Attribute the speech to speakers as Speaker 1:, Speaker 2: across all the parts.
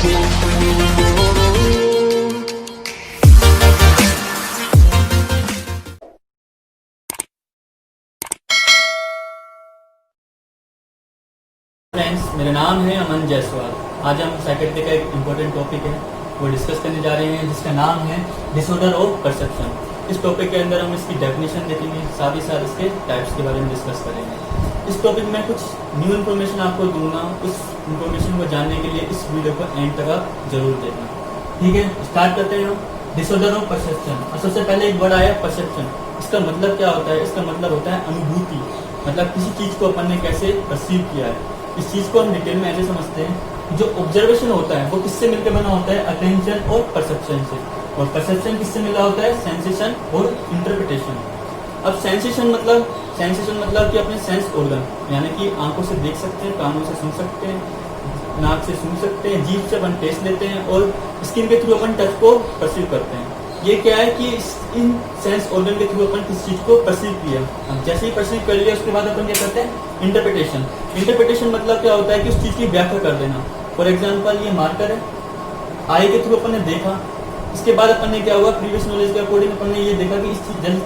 Speaker 1: Friends, मेरा नाम है अमन जायसवाल। आज हम साइकेट्री का एक इम्पोर्टेंट टॉपिक है वो डिस्कस करने जा रहे हैं, जिसका नाम है डिसऑर्डर ऑफ परसेप्शन। इस टॉपिक के अंदर हम इसकी डेफिनेशन देखेंगे, साथ ही साथ इसके टाइप्स के बारे में डिस्कस करेंगे। इस टॉपिक में कुछ न्यू इन्फॉर्मेशन आपको दूंगा, उस इन्फॉर्मेशन को जानने के लिए इस वीडियो को एंड तक आप जरूर देखना। ठीक है, स्टार्ट करते हैं हम। Disorder of perception. और सबसे पहले एक वर्ड आया परसेप्शन। इसका मतलब क्या होता है? इसका मतलब होता है अनुभूति, मतलब किसी चीज़ को अपन ने कैसे परसीव किया है। इस चीज़ को हम डिटेल में ऐसे समझते हैं, जो ऑब्जर्वेशन होता है वो किससे मिलकर बना होता है? अटेंशन और परसेप्शन से। और परसेप्शन किससे मिला होता है? सेंसेशन और इंटरप्रिटेशन। अब सेंसेशन मतलब कि अपने सेंस ऑर्गन, यानी कि आंखों से देख सकते हैं, कानों से सुन सकते हैं, नाक से सूंघ सकते हैं, जीभ से अपन टेस्ट लेते हैं और स्किन के थ्रू अपन टच को परसीव करते हैं। ये क्या है कि इन सेंस ऑर्गन के थ्रू अपन किसी चीज़ को परसीव किया। अब जैसे ही परसीव कर लिया उसके बाद अपन क्या करते हैं? इंटरप्रिटेशन। इंटरप्रिटेशन मतलब क्या होता है कि उस चीज़ की व्याख्या कर देना। फॉर एग्जांपल, ये मार्कर है, आई के थ्रू अपन ने देखा, इसके बाद अपन ने क्या हुआ? प्रीवियस नॉलेज के अकॉर्डिंग अपन ने ये देखा कि इस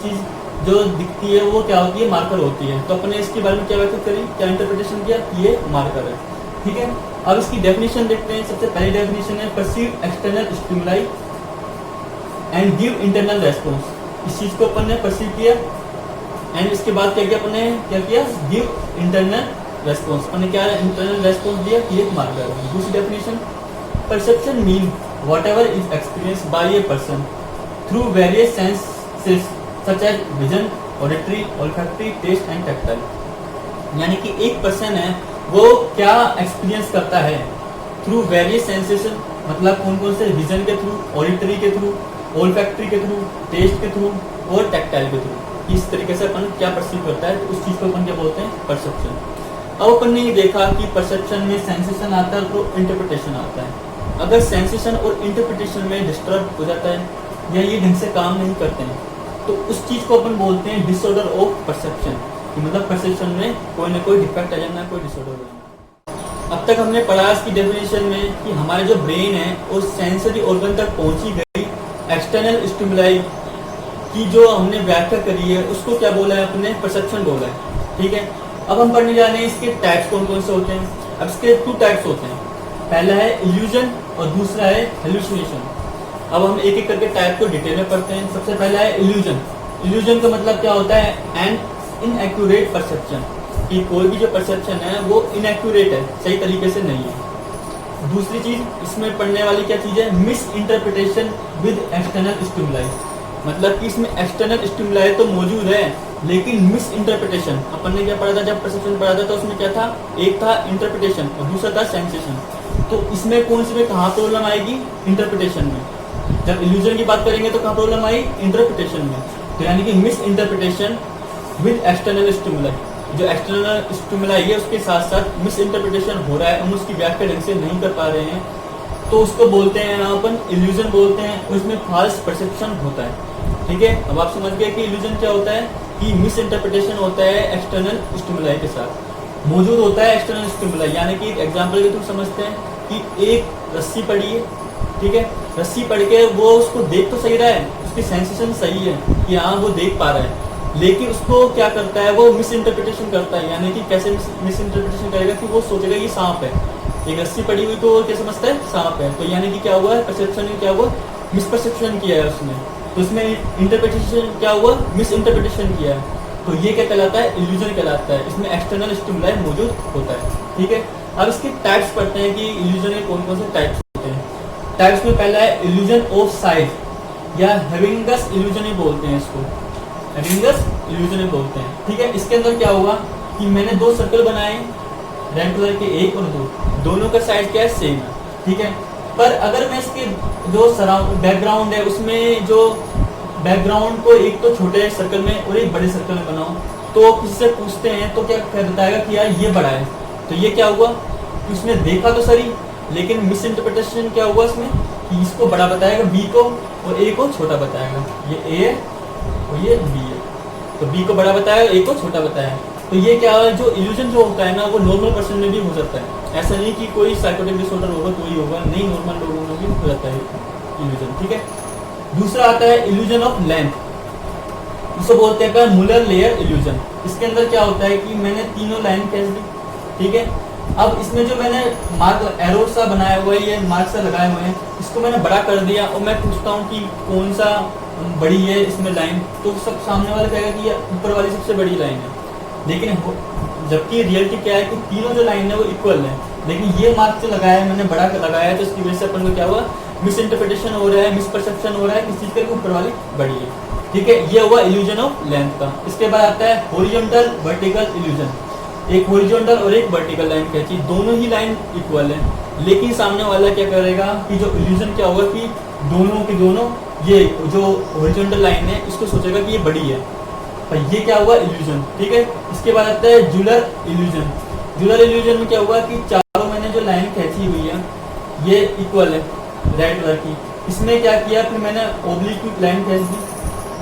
Speaker 1: चीज़ जो दिखती है वो क्या होती है? मार्कर होती है। तो अपन ने इसके बारे में क्या व्याख्या करी, क्या इंटरप्रिटेशन किया? ये मार्कर है। ठीक है, अब इसकी डेफिनेशन देखते हैं। सबसे पहली डेफिनेशन है perceive external stimuli and give internal response. इस चीज़ को अपन ने परसीव किया एंड इसके बाद क्या किया? अपन ने क्या किया? Give internal response. अपन ने क्या इंटरनल रेस्पॉन्स दिया? ये मार्कर। दूसरी definition, perception mean whatever is experienced by a person through various senses such as vision, auditory, olfactory, taste and tactile. यानी कि एक पर्सन है, वो क्या एक्सपीरियंस करता है थ्रू वेरियस सेंसेशन, मतलब कौन कौन से? विजन के थ्रू, ऑडिटरी के थ्रू, ओल्फैक्टरी के थ्रू, टेस्ट के थ्रू और टैक्टाइल के थ्रू। इस तरीके से अपन क्या परसीव करता है, तो उस चीज़ को अपन क्या बोलते हैं? परसेप्शन। अब अपन ने ये देखा कि परसेप्शन में सेंसेशन आता है तो इंटरप्रिटेशन आता है। अगर सेंसेशन और इंटरप्रिटेशन में डिस्टर्ब हो जाता है या ये ढंग से काम नहीं करते हैं तो उस चीज़ को अपन बोलते हैं डिसऑर्डर ऑफ परसेप्शन। मतलब परसेप्शन में कोई ना कोई डिफेक्ट आ जाना, कोई डिसऑर्डर हो जाना। अब तक हमने पढ़ा इसकी डेफिनेशन में कि हमारे जो ब्रेन है वो सेंसरी ऑर्गन तक पहुंची गई, एक्सटर्नल स्टिमुलाई की जो हमने व्याख्या करी है उसको क्या बोला है? अपने परसेप्शन बोला है। ठीक है, अब हम पढ़ने जा रहे हैं इसके टाइप्स कौन कौन से होते हैं। अब इसके 2 टाइप्स होते हैं, पहला है इल्यूजन और दूसरा है हेलुसिनेशन। अब हम एक एक करके टाइप को डिटेल में पढ़ते हैं। सबसे पहला है इल्यूजन। इल्यूजन का मतलब क्या होता है? एन इनएक्यूरेट परसेप्शन, कि कोई भी जो परसेप्शन है वो इनएक्यूरेट है, सही तरीके से नहीं है। दूसरी चीज इसमें पढ़ने वाली क्या चीज है? Miss interpretation with external stimuli. मतलब कि इसमें एक्सटर्नल स्टिमुलाई तो मौजूद है लेकिन मिस इंटरप्रिटेशन। अपन ने क्या पढ़ा था जब परसेप्शन पढ़ा था? तो उसमें क्या था? एक था इंटरप्रिटेशन और दूसरा था सेंसेशन। तो इसमें कौन सी में कहाँ प्रॉब्लम आएगी? इंटरप्रिटेशन में। जब इल्यूजन की बात करेंगे तो कहाँ प्रॉब्लम आई? इंटरप्रिटेशन में। तो यानी कि miss interpretation with external stimuli, जो एक्सटर्नल स्टिमुलाई है उसके साथ साथ मिस इंटरप्रिटेशन हो रहा है, हम उसकी व्याख्या ढंग से नहीं कर पा रहे हैं, तो उसको बोलते हैं अपन इल्यूजन बोलते हैं। उसमें फॉल्स परसेप्शन होता है। ठीक है, अब आप समझ गए कि इल्यूजन क्या होता है? कि मिस इंटरप्रिटेशन होता है एक्सटर्नल स्टिमुलाई के साथ मौजूद होता है एक्सटर्नल स्टिमुलाई। यानी कि एक एग्जाम्पल के थ्रू समझते हैं कि एक रस्सी पड़ी है, ठीक है, रस्सी पड़ के वो उसको देख तो सही रहा है, उसकी सेंसेशन सही है कि हाँ वो देख पा रहा है, लेकिन उसको क्या करता है? वो मिस इंटरप्रिटेशन करता है। यानी कि कैसे मिस इंटरप्रिटेशन करेगा? कि वो सोचेगा ये सांप है, एक रस्सी पड़ी हुई को क्या समझता है? सांप है। तो यानी कि क्या हुआ? परसेप्शन में क्या हुआ? मिस परसेप्शन किया है उसने, तो उसमें इंटरप्रिटेशन क्या हुआ? मिस इंटरप्रिटेशन किया है। तो ये क्या कहलाता है? इल्यूजन कहलाता है। इसमें एक्सटर्नल स्टिमुलाई मौजूद होता है। ठीक है, अब इसके टाइप्स पढ़ते हैं कि इल्यूजन के कौन कौन से टाइप्स होते हैं। टाइप्स में पहला है इल्यूजन ऑफ साइज या हेविंगस इल्यूजन ही बोलते हैं इसको, हेविंगस इल्यूजन ही बोलते हैं। ठीक है, इसके अंदर क्या हुआ कि मैंने 2 सर्कल बनाए, रेड कलर के 1 और 2, दोनों का साइज क्या है? सेम है। ठीक है, पर अगर मैं इसके जो बैकग्राउंड है उसमें जो बैकग्राउंड को एक तो छोटे सर्कल में और एक बड़े सर्कल में बनाऊं, तो किसी से पूछते हैं तो क्या बताएगा कि यार ये बड़ा है। तो ये क्या हुआ कि उसने देखा तो सही, लेकिन मिस इंटरप्रिटेशन क्या हुआ इसमें कि इसको बड़ा बताएगा बी को और ए को छोटा बताएगा। ये ए है और ये बी है, तो बी को बड़ा बताया, ए को छोटा बताया। तो ये क्या है, जो इल्यूजन जो होता है ना वो नॉर्मल पर्सन में भी हो सकता है। ऐसा नहीं कि कोई साइकोटिक डिसऑर्डर होगा तो ही होगा, नहीं, नॉर्मल लोगों में भी हो जाता है इल्यूजन। ठीक है, दूसरा आता है इल्यूजन ऑफ लेंथ, इसको बोलते हैं मुलर लेयर इल्यूजन। इसके अंदर क्या होता है कि मैंने तीनों लाइन खींच दी, ठीक है, अब इसमें जो मैंने मार्क एरो सा बनाया हुआ है, ये मार्क सा लगाए हुए हैं, इसको मैंने बड़ा कर दिया और मैं पूछता हूँ कि कौन सा बड़ी है इसमें लाइन, तो सब सामने वाला कहेगा कि ये ऊपर वाली सबसे बड़ी लाइन है। लेकिन जबकि रियलिटी क्या है कि तीनों जो लाइन है वो इक्वल है, लेकिन ये मार्क से लगाया है, मैंने बड़ा लगाया है, तो इसकी वजह से अपन को क्या हुआ, मिस इंटरप्रिटेशन हो रहा है, मिसपरसेप्शन हो रहा है किस चीज़ का, ऊपर वाली बड़ी है। ठीक है, ये हुआ इल्यूजन ऑफ लेंथ का। इसके बाद आता है हॉरिजॉन्टल वर्टिकल इल्यूजन। एक हॉरिजॉन्टल और एक वर्टिकल लाइन खींची, दोनों ही लाइन इक्वल है, लेकिन सामने वाला क्या करेगा कि जो इल्यूजन क्या होगा कि दोनों के दोनों ये जो हॉरिजॉन्टल लाइन है इसको सोचेगा कि ये बड़ी है, पर ये क्या हुआ, इल्यूजन। ठीक है, इसके बाद आता है जूलर इल्यूजन। जूलर इल्यूजन में क्या हुआ कि चारों मैंने जो लाइन खींची हुई है ये इक्वल है रेड कलर की, इसमें क्या किया, फिर मैंने ओब्लिक लाइन खींच दी,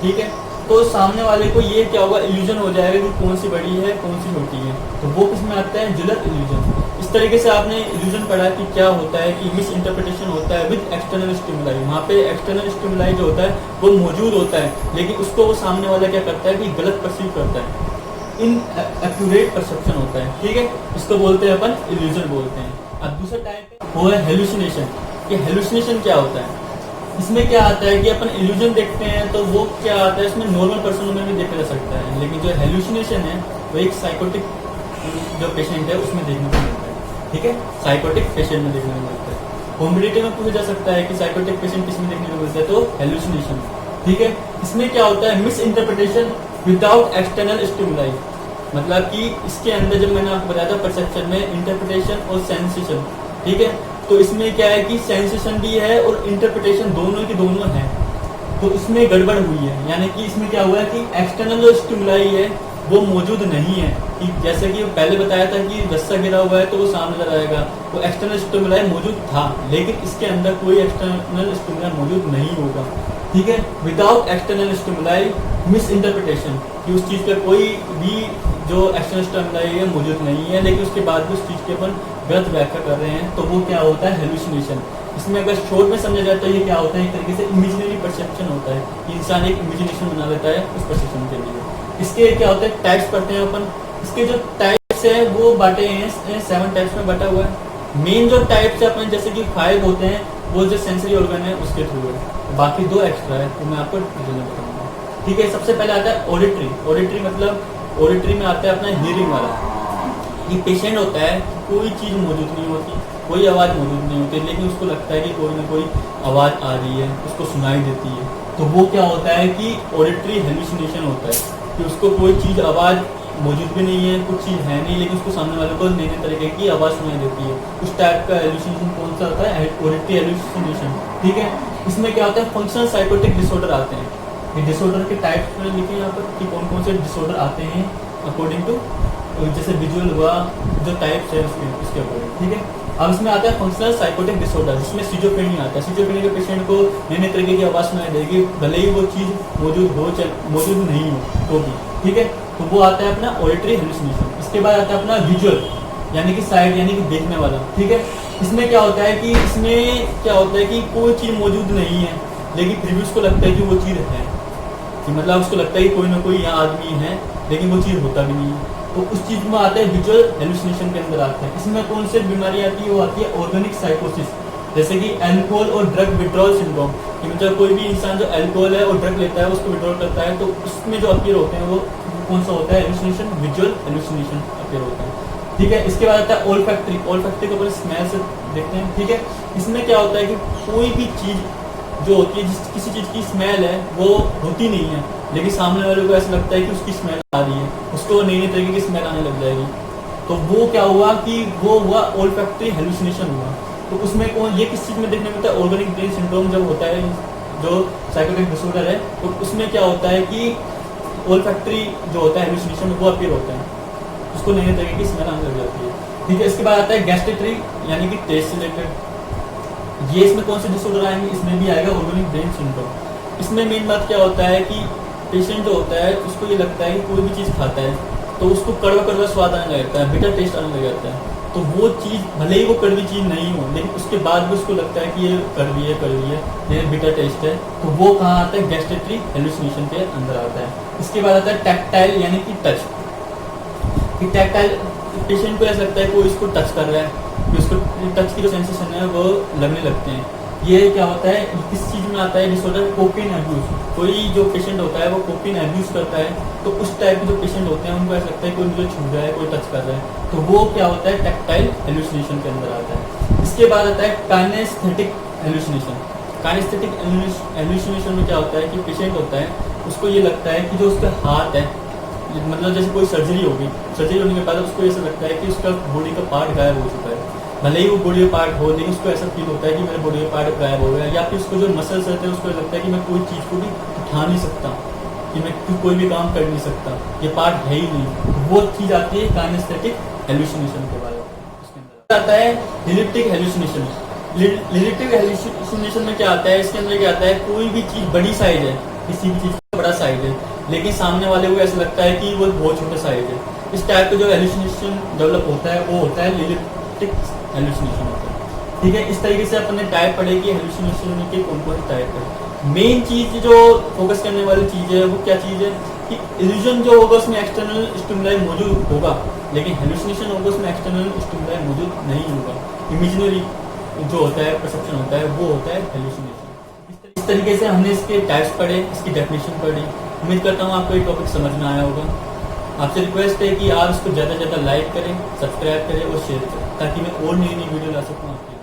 Speaker 1: ठीक है, तो सामने वाले को ये क्या होगा, इल्यूजन हो जाएगा कि कौन सी बड़ी है कौन सी छोटी है, तो वो किस में आता है, जूलर इल्यूजन। इस तरीके से आपने इल्यूजन पढ़ा कि क्या होता है कि मिस इंटरप्रिटेशन होता है विद एक्सटर्नल स्टिमुलाई। वहाँ पे एक्सटर्नल स्टिमुलाई जो होता है वो मौजूद होता है, लेकिन उसको वो सामने वाला क्या करता है कि गलत परसीव करता है, इन एक्यूरेट परसेप्शन होता है। ठीक है, इसको बोलते हैं अपन इल्यूजन बोलते हैं। अब दूसरा टाइप है वो है हेलुसिनेशन। ये हेलुसिनेशन क्या होता है, इसमें क्या आता है कि अपन इल्यूजन देखते हैं तो वो क्या आता है, इसमें नॉर्मल पर्सनों में भी देखा जा सकता है, लेकिन जो हेलुसिनेशन है वो एक साइकोटिक जो पेशेंट है उसमें देखने को मिलता है। ठीक है, साइकोटिक पेशेंट में देखने को मिलता है। कॉम्पिटिटिव में पूछा जा सकता है कि साइकोटिक पेशेंट किसमें देखने को मिलता है, तो हेलुसिनेशन। ठीक है, इसमें क्या होता है, miss interpretation without external stimuli, मतलब कि इसके अंदर जब मैंने आपको बताया था परसेप्शन में इंटरप्रिटेशन और सेंसेशन। ठीक है, तो इसमें क्या है कि सेंसेशन भी है और इंटरप्रिटेशन दोनों की दोनों है, तो इसमें गड़बड़ हुई है। यानी कि इसमें क्या हुआ है कि एक्सटर्नल जो स्टिमुलाई है वो मौजूद नहीं है, कि जैसे कि पहले बताया था कि रस्सा गिरा हुआ है तो वो सामने नजर आएगा, तो एक्सटर्नल स्टिमुलाई मौजूद था, लेकिन इसके अंदर कोई एक्सटर्नल स्टिमुलाई मौजूद नहीं होगा। ठीक है, without external stimuli miss interpretation, कि उस चीज़ पे कोई भी जो एक्सटर्नल स्टिमुलाई है मौजूद नहीं है, लेकिन उसके बाद भी उस चीज़ के अपन गलत व्याख्या कर रहे हैं, तो वो क्या होता है, हेलुसिनेशन। इसमें अगर शॉर्ट में समझा जाए तो ये क्या होता है, एक तरीके से इमेजिनरी परसेप्शन होता है कि इंसान एक इमेजिनेशन बना लेता है उस परसेप्शन के लिए। इसके क्या होता है, टाइप्स पढ़ते हैं अपन। इसके जो टाइप्स है वो बांटे हैं 7 टाइप्स में बटा हुआ है। मेन जो टाइप्स है अपन जैसे कि 5 होते हैं वो जो सेंसरी ऑर्गन है उसके थ्रू है, बाकी 2 एक्स्ट्रा है तो मैं आपको डिटेल में बताऊंगा। ठीक है, सबसे पहले आता है ऑडिटरी। ऑडिटरी मतलब ऑडिटरी में आता है अपना हियरिंग वाला। ये पेशेंट होता है, कोई चीज़ मौजूद नहीं होती, कोई आवाज़ मौजूद नहीं होती, लेकिन उसको लगता है कि कोई ना कोई आवाज़ आ रही है, उसको सुनाई देती है, तो वो क्या होता है कि ऑडिटरी हेलुसिनेशन होता है, कि उसको कोई चीज़ आवाज़ मौजूद भी नहीं है, कुछ चीज़ है नहीं, लेकिन उसको सामने वाले को नए नए तरीके की आवाज़ सुनाई देती है। उस टाइप का हेलुसिनेशन कौन सा होता है, ऑडिटरी हेलुसिनेशन। ठीक है, इसमें क्या होता है, फंक्शनल साइकोटिक डिसऑर्डर आते हैं। ये डिसऑर्डर के टाइप्स में लिखे यहाँ पर कि कौन कौन से डिसऑर्डर आते हैं अकॉर्डिंग टू जैसे विजुअल हुआ जो टाइप्स है उसके अकॉर्डिंग। ठीक है, अब इसमें आता है फंक्शनल साइकोटिक डिसऑर्डर, जिसमें सिजोफ्रेनिया आता है। सिजोफ्रेनिया के पेशेंट को नए नए तरीके की आवाज़ सुनाई देगी, भले ही वो चीज़ मौजूद नहीं हो तो भी। ठीक है, तो वो आता है अपना ऑडिटरी हेलुसिनेशन। इसके बाद आता है अपना विजुअल, यानी कि साइड, यानी कि देखने वाला। ठीक है, इसमें क्या होता है कि इसमें क्या होता है कि कोई चीज़ मौजूद नहीं है, लेकिन फिर भी उसको लगता है कि वो चीज़ है, कि मतलब उसको लगता है कि कोई ना कोई यहाँ आदमी है, लेकिन वो चीज़ होता भी नहीं है, तो उस चीज़ में आता है विजुअल हेलुसिनेशन के अंदर आता है। इसमें कौन सी बीमारी आती है, वो आती है ऑर्गेनिक साइकोसिस, जैसे कि अल्कोहल और ड्रग विड्रॉल सिंड्रोम, कि मतलब कोई भी इंसान जो अल्कोहल है और ड्रग लेता है उसको विड्रॉल करता है, तो उसमें जो अपीयर होते हैं वो कौन सा होता है, हेलुसिनेशन, विजुअल हेलुसिनेशन अपीयर होता है। ठीक है, इसके बाद आता है ओल्फैक्टरी। ओल्फैक्टरी को अपन स्मेल से देखते हैं। ठीक है, इसमें क्या होता है कि कोई भी चीज़ जो होती है, जिस किसी चीज़ की स्मेल है वो होती नहीं है, लेकिन सामने वाले को ऐसा लगता है कि उसकी स्मेल आ रही है, उसको नई नई तरीके की स्मेल आने लग जाएगी, तो वो क्या हुआ कि वो हुआ ओल्फैक्टरी हेलुसिनेशन हुआ। तो उसमें कौन, ये किस चीज़ में देखने को मिलता है, ऑर्गेनिक ब्रेन सिंड्रोम जब होता है, जो साइकोटिक डिसऑर्डर है, तो उसमें क्या होता है कि ओल्फैक्टरी जो होता है हेलुसिनेशन वो अपीयर होता है, उसको नई नई तरीके की स्मेल आने लग जाती है। ठीक है, इसके बाद आता है गैस्ट्रेटरी, यानी कि टेस्ट से रिलेटेड। ये इसमें कौन से डिसऑर्डर आएंगे, इसमें भी आएगा ऑर्गेनिक ब्रेन सिंड्रोम। इसमें मेन बात क्या होता है कि पेशेंट जो होता है उसको ये लगता है कि कोई भी चीज़ खाता है तो उसको कड़वा कड़वा स्वाद आने लगता है, बिटर टेस्ट आने लग जाता है। तो वो चीज़ भले ही वो कड़वी चीज़ नहीं हो, लेकिन उसके बाद भी उसको लगता है कि ये कड़वी है, ये बिटर टेस्ट है। तो वो कहाँ आता है? गैस्ट्रेटरी हेलुसिनेशन के अंदर आता है। इसके बाद आता है टैक्टाइल यानी कि टच। कि टैक्टाइल पेशेंट को ऐसा लगता है कोई इसको टच कर रहा है, कि उसको टच की जो सेंसेशन है वो लगने लगते हैं। ये क्या होता है, किस चीज़ में आता है डिसऑर्डर? Cocaine abuse. कोई जो पेशेंट होता है वो कोकेन एब्यूज करता है, तो उस टाइप के जो पेशेंट होते हैं उनको ऐसा लगता है कोई मुझे छू रहा है, कोई टच कर रहा है। तो वो क्या होता है? टैक्टाइल हेलुसिनेशन के अंदर आता है। इसके बाद आता है काइनेस्थेटिक हेलुसिनेशन। काइनेस्थेटिक हेलुसिनेशन में क्या होता है कि पेशेंट होता है उसको ये लगता है कि जो उसका हाथ है, मतलब जैसे कोई सर्जरी होगी, सर्जरी होने के बाद उसको ऐसा लगता है कि उसका बॉडी का पार्ट गायब हो चुका है। भले ही वो बॉडी का पार्ट हो, लेकिन उसको ऐसा फील होता है कि मेरे बॉडी का पार्ट गायब हो गया। या फिर उसको जो मसल्स रहते हैं उसको लगता है कि मैं कोई चीज़ को भी उठा नहीं सकता, कि मैं कोई भी काम कर नहीं सकता, ये पार्ट है ही नहीं। वो चीज़ आती है काइनेस्थेटिक हेलुसिनेशन के बारे में। उसके अंदर आता है लिलिप्टिक हेलुसिनेशन। लिलिप्टिक हेलुसिनेशन में क्या आता है? इसके अंदर क्या आता है, कोई भी चीज़ बड़ी साइज है, किसी भी चीज़ का बड़ा साइज है, लेकिन सामने वाले को ऐसा लगता है कि वो बहुत छोटा साइज है। इस टाइप का जो हेलुसिनेशन डेवलप होता है वो होता है लिलिप्टिक हेलुसिनेशन होता है। ठीक है, इस तरीके से अपन ने टाइप पढ़े कि हेलुसिनेशन के कौन कौन से टाइप है। मेन चीज़ जो फोकस करने वाली चीज़ है वो क्या चीज़ है कि इल्यूजन जो होगा उसमें एक्सटर्नल स्टिमुलाई मौजूद होगा, लेकिन हेलुसिनेशन होगा उसमें एक्सटर्नल स्टिमुलाई मौजूद नहीं होगा। इमेजिनरी जो होता है, परसेप्शन होता है, वो होता है हेलुसिनेशन। इस तरीके से हमने इसके टाइप्स पढ़े, इसकी डेफिनेशन पढ़ी। उम्मीद करता हूँ आपको ये टॉपिक समझ में आया होगा। आपसे रिक्वेस्ट है कि आप इसको ज़्यादा से ज़्यादा लाइक करें, सब्सक्राइब करें और शेयर करें, ताकि मैं और नई वीडियो ला सकूँ आपके